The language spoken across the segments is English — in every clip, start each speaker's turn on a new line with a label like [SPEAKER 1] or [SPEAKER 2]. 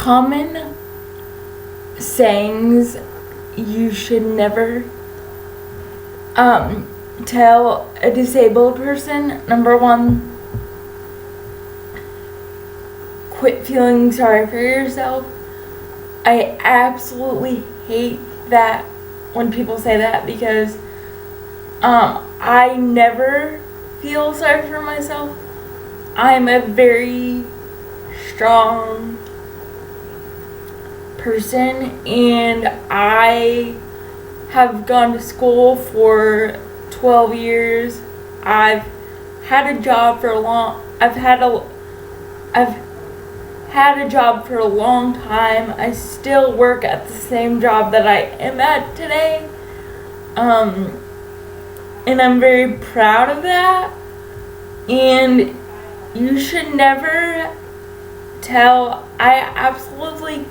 [SPEAKER 1] common sayings you should never tell a disabled person. Number one, quit feeling sorry for yourself. I absolutely hate that when people say that, because I never feel sorry for myself. I'm a very strong person, and I have gone to school for 12 years. I've had a job for a long time. I still work at the same job that I am at today. And I'm very proud of that. And you should never I absolutely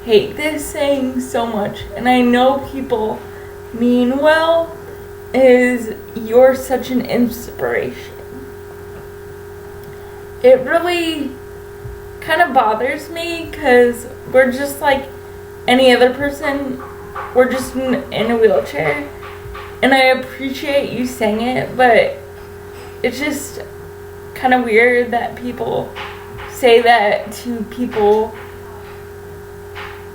[SPEAKER 1] hate this saying so much, and I know people mean well, is "you're such an inspiration." It really kind of bothers me, because we're just like any other person. We're just in a wheelchair, and I appreciate you saying it, but it's just kind of weird that people say that to people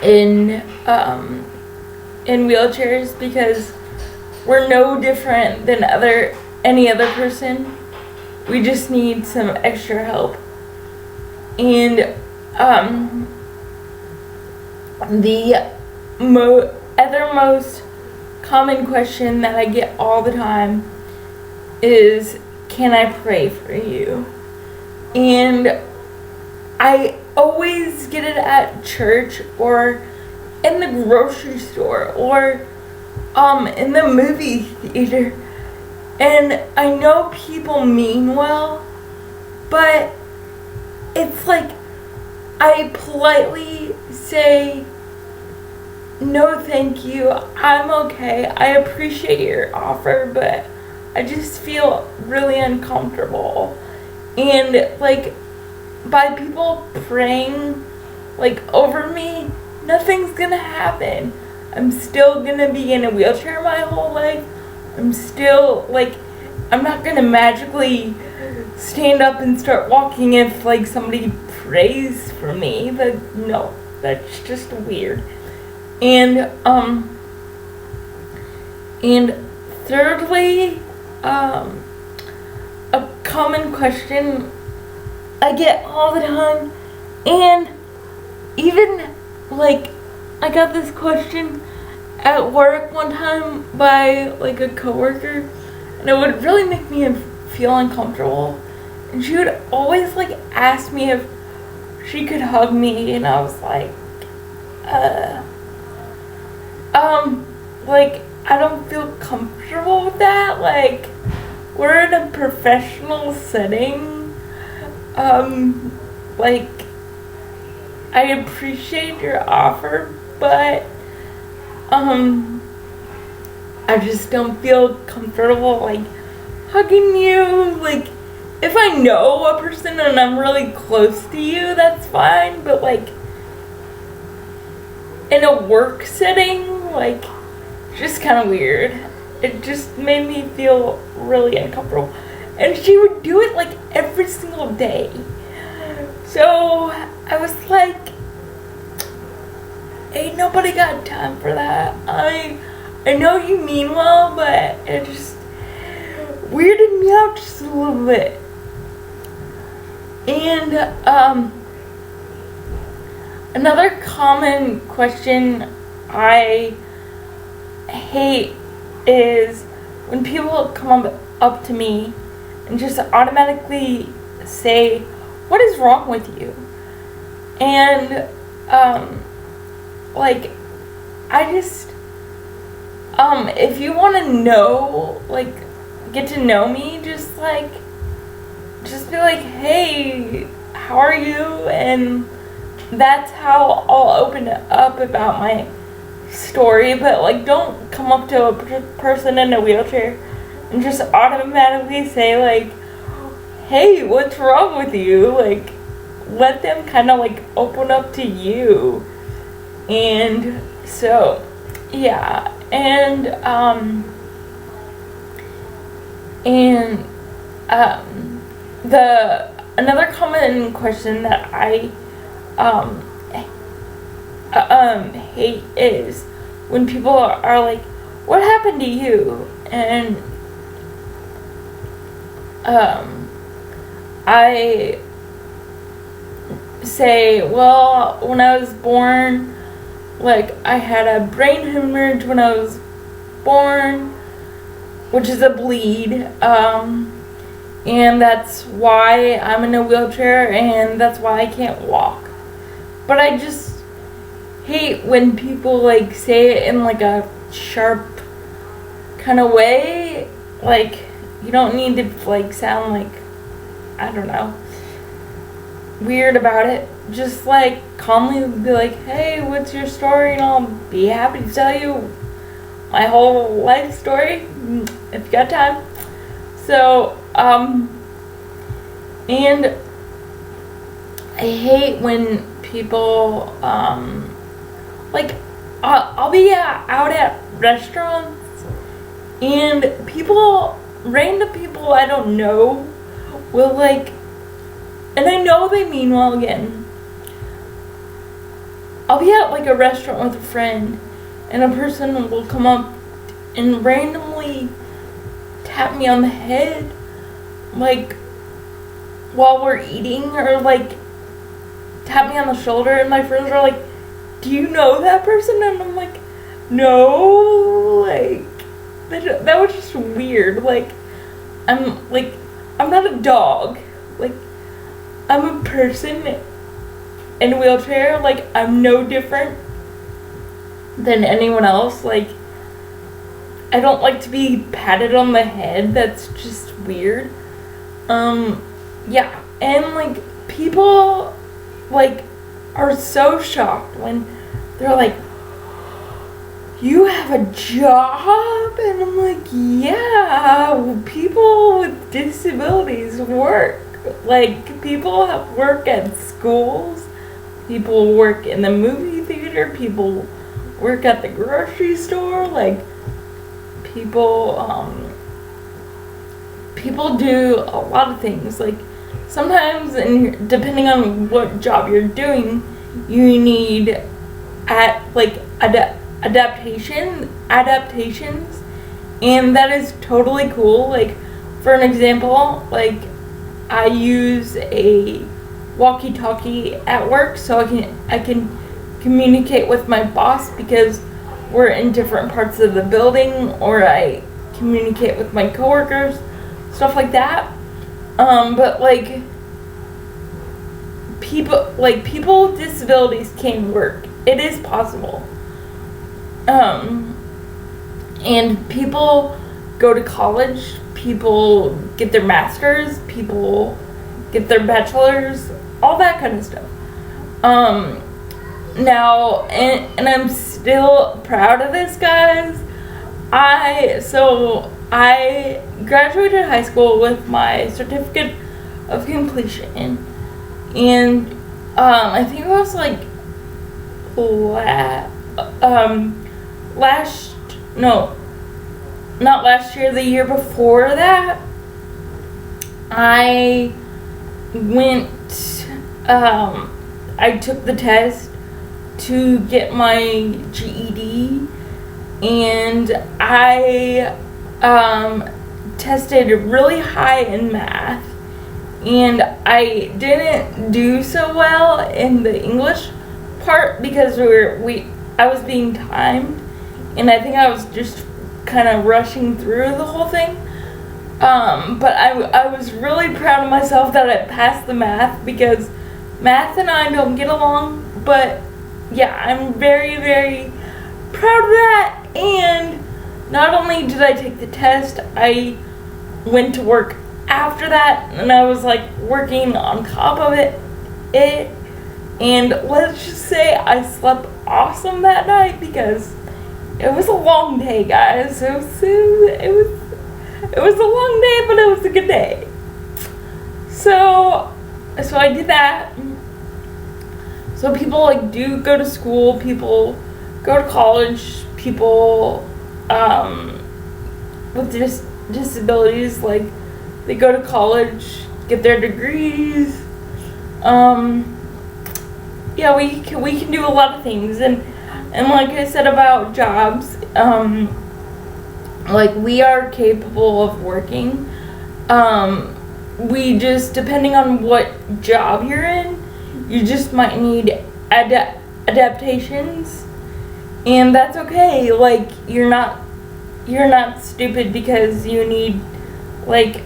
[SPEAKER 1] in wheelchairs, because we're no different than any other person. We just need some extra help. And the other most common question that I get all the time is, can I pray for you? And I always get it at church, or in the grocery store, or in the movie theater. And I know people mean well, but it's like I politely say, no thank you, I'm okay, I appreciate your offer, but I just feel really uncomfortable. And like, by people praying like over me, nothing's gonna happen. I'm still gonna be in a wheelchair my whole life. I'm still like, I'm not gonna magically stand up and start walking if like somebody prays for me. But no, that's just weird. And thirdly, a common question I get all the time, and even like I got this question at work one time by like a coworker, and it would really make me feel uncomfortable. And she would always like ask me if she could hug me, and I was like, like, I don't feel comfortable with that. Like, we're in a professional setting. Like, I appreciate your offer, but I just don't feel comfortable like hugging you. Like, if I know a person and I'm really close to you, that's fine, but like in a work setting, like, just kind of weird. It just made me feel really uncomfortable. And she would do it like every single day. So I was like, ain't nobody got time for that. I know you mean well, but it just weirded me out just a little bit. And another common question I hate is when people come up to me and just automatically say, what is wrong with you? And like, I just if you want to know, like, get to know me, just be like, hey, how are you? And that's how I'll open up about my story. But like, don't come up to a person in a wheelchair and just automatically say like, hey, what's wrong with you? Like, let them kind of like open up to you. And so, yeah, and the another common question that I hate is when people are like, what happened to you? And I say, well, when I was born, like, I had a brain hemorrhage when I was born, which is a bleed, and that's why I'm in a wheelchair, and that's why I can't walk. But I just hate when people, like, say it in, like, a sharp kind of way. Like, you don't need to, like, sound like, I don't know, weird about it. Just, like, calmly be like, hey, what's your story? And I'll be happy to tell you my whole life story if you got time. So, and I hate when people, like, I'll be out at restaurants, and random people I don't know will, like, and I know they mean well again. I'll be at, like, a restaurant with a friend, and a person will come up and randomly tap me on the head, like, while we're eating, or, like, tap me on the shoulder, and my friends are like, do you know that person? And I'm like, no, like, that was just weird. Like, I'm not a dog. Like, I'm a person in a wheelchair. Like, I'm no different than anyone else. Like, I don't like to be patted on the head. That's just weird. Yeah, and, like, people, like, are so shocked when they're like, you have a job? And I'm like, yeah, people with disabilities work. Like, people work at schools, people work in the movie theater, people work at the grocery store, like, people do a lot of things. Like, sometimes, and depending on what job you're doing, you need adaptations, and that is totally cool. Like, for an example, like, I use a walkie-talkie at work so I can communicate with my boss because we're in different parts of the building, or I communicate with my coworkers, stuff like that. But, like, people with disabilities can work. It is possible. And people go to college, people get their masters, people get their bachelors, all that kind of stuff. Now, and I'm still proud of this, guys. I graduated high school with my certificate of completion, and I think it was like not last year, the year before that, I took the test to get my GED, and I tested really high in math, and I didn't do so well in the English part because I was being timed, and I think I was just kind of rushing through the whole thing. But I was really proud of myself that I passed the math, because math and I don't get along, but yeah, I'm very, very proud of that. And not only did I take the test, I went to work after that, and I was, like, working on top of it, and let's just say I slept awesome that night, because it was a long day, guys. It was a long day, but it was a good day. So I did that, So people like do go to school, people go to college, people with disabilities, like they go to college, get their degrees. Yeah, we can do a lot of things, and like I said about jobs, like we are capable of working. We just, depending on what job you're in, you just might need adaptations, and that's okay. Like you're not stupid because you need like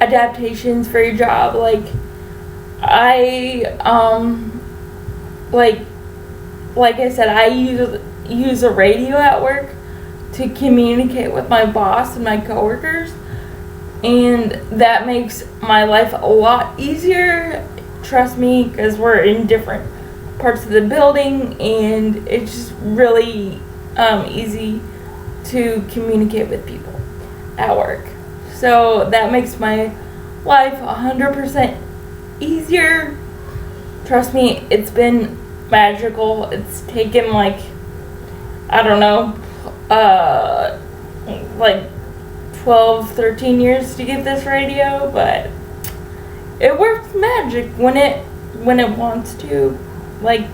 [SPEAKER 1] adaptations for your job. Like I like I said, I use a radio at work to communicate with my boss and my coworkers, and that makes my life a lot easier. Trust me, because we're in different parts of the building, and it's just really easy to communicate with people at work. So that makes my life 100% easier. Trust me, it's been magical. It's taken like, I don't know, like 12, 13 years to get this radio, but it works magic when it wants to. Like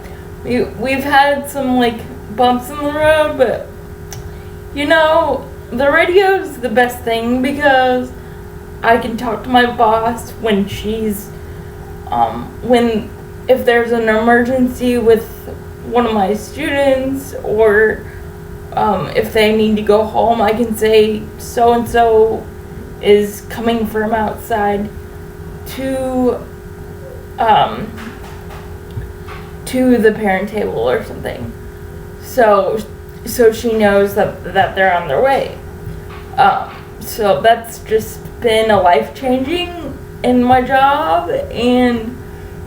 [SPEAKER 1] we've had some like bumps in the road, but you know, the radio's the best thing because I can talk to my boss when she's if there's an emergency with one of my students, or if they need to go home, I can say so and so is coming from outside to the parent table or something. So she knows that they're on their way. So that's just been a life-changing in my job, and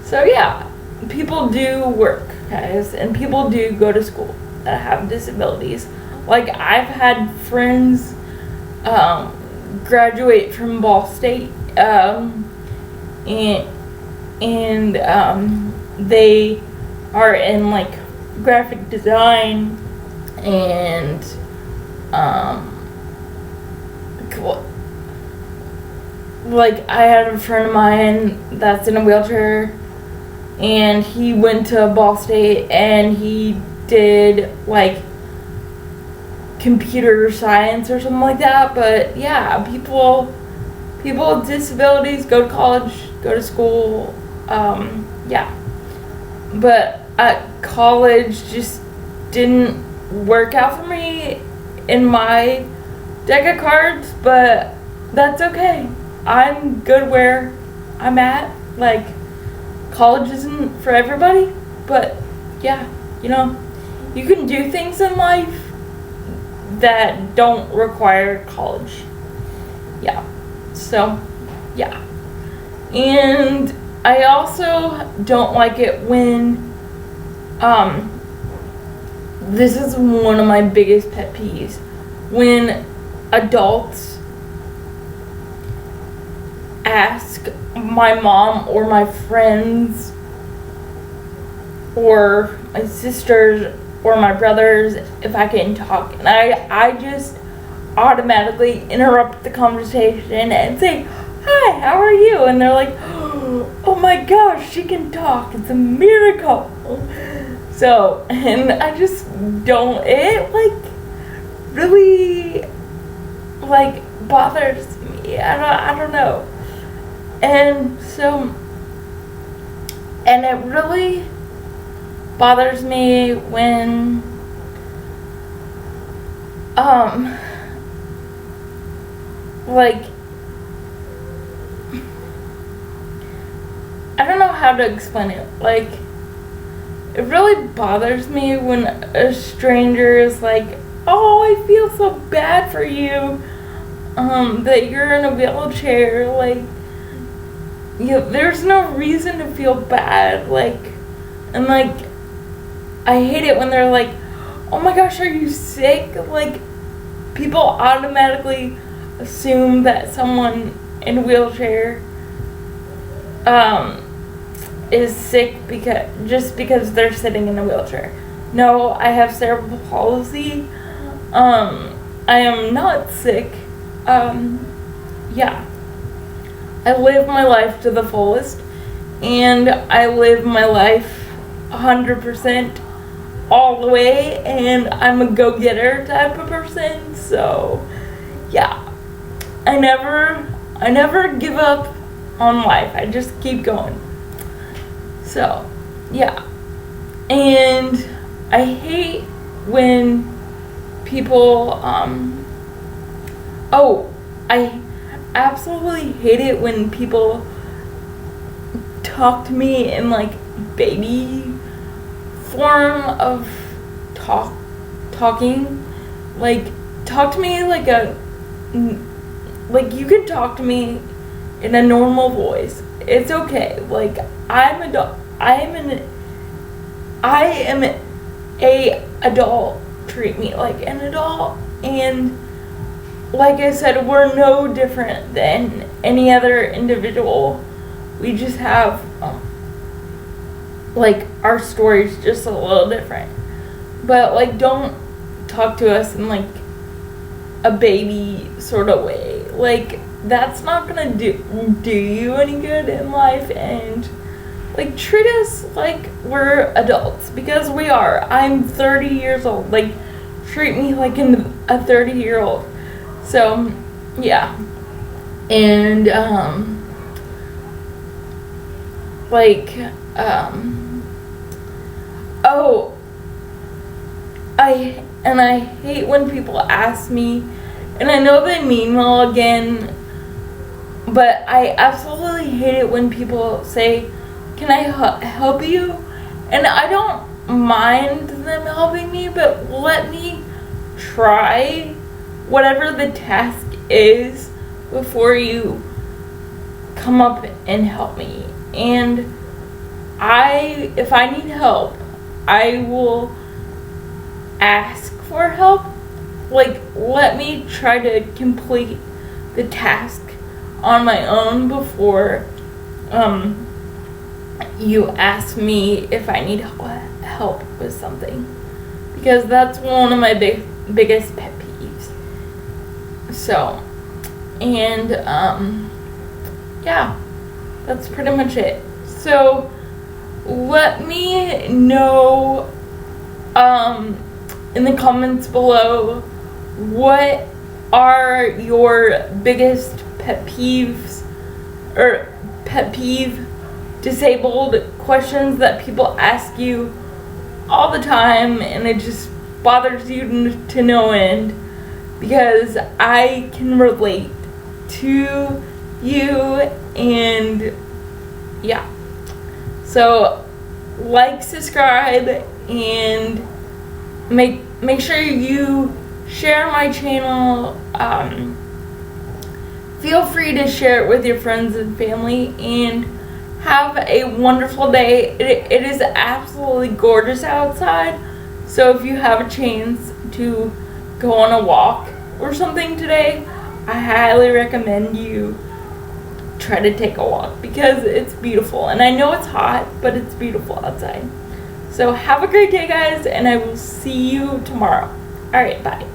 [SPEAKER 1] so yeah, people do work, guys, and people do go to school that have disabilities. Like I've had friends graduate from Ball State, and they are in like graphic design and like I had a friend of mine that's in a wheelchair, and he went to Ball State and he did like computer science or something like that. But yeah, people with disabilities go to college, go to school. Yeah, but at college just didn't work out for me in my deck of cards, but that's okay. I'm good where I'm at. Like, college isn't for everybody, but yeah, you know, you can do things in life that don't require college. Yeah, so yeah. And I also don't like it when this is one of my biggest pet peeves, when adults ask my mom or my friends or my sisters or my brothers if I can talk, and I just automatically interrupt the conversation and say, "Hi, how are you?" And they're like, "Oh my gosh, she can talk, it's a miracle." So, and I just don't, it like really like bothers me. I don't know. And so, and it really bothers me when like, I don't know how to explain it. Like, it really bothers me when a stranger is like, "Oh, I feel so bad for you, that you're in a wheelchair." Like, there's no reason to feel bad. Like, and like, I hate it when they're like, "Oh my gosh, are you sick?" Like, people automatically assume that someone in a wheelchair is sick because they're sitting in a wheelchair. No, I have cerebral palsy. I am not sick. Yeah. I live my life to the fullest, and I live my life 100% all the way, and I'm a go-getter type of person, so yeah. I never give up on life. I just keep going. So, yeah. And I hate when people, I absolutely hate it when people talk to me in like baby form of talking. Like, talk to me like you could talk to me in a normal voice. It's okay. Like, I am a adult. Treat me like an adult, and like I said, we're no different than any other individual. We just have like our story's just a little different. But like, don't talk to us in like a baby sort of way. Like, that's not gonna do you any good in life. And like, treat us like we're adults, because we are. I'm 30 years old. Like, treat me like a 30-year-old. So yeah. And I hate when people ask me, and I know they mean well again, but I absolutely hate it when people say, can I help you? And I don't mind them helping me, but let me try whatever the task is before you come up and help me. And if I need help, I will ask for help. Like, let me try to complete the task on my own before you ask me if I need help with something, because that's one of my biggest pet peeves. So, and yeah, that's pretty much it. So let me know in the comments below, what are your biggest pet peeves or pet peeve disabled questions that people ask you all the time, and it just bothers you to no end, because I can relate to you. And yeah, so like, subscribe, and make sure you share my channel. Feel free to share it with your friends and family, and have a wonderful day. It is absolutely gorgeous outside, so if you have a chance to go on a walk or something today, I highly recommend you try to take a walk, because it's beautiful. And I know it's hot, but it's beautiful outside. So have a great day, guys, and I will see you tomorrow. Alright, bye.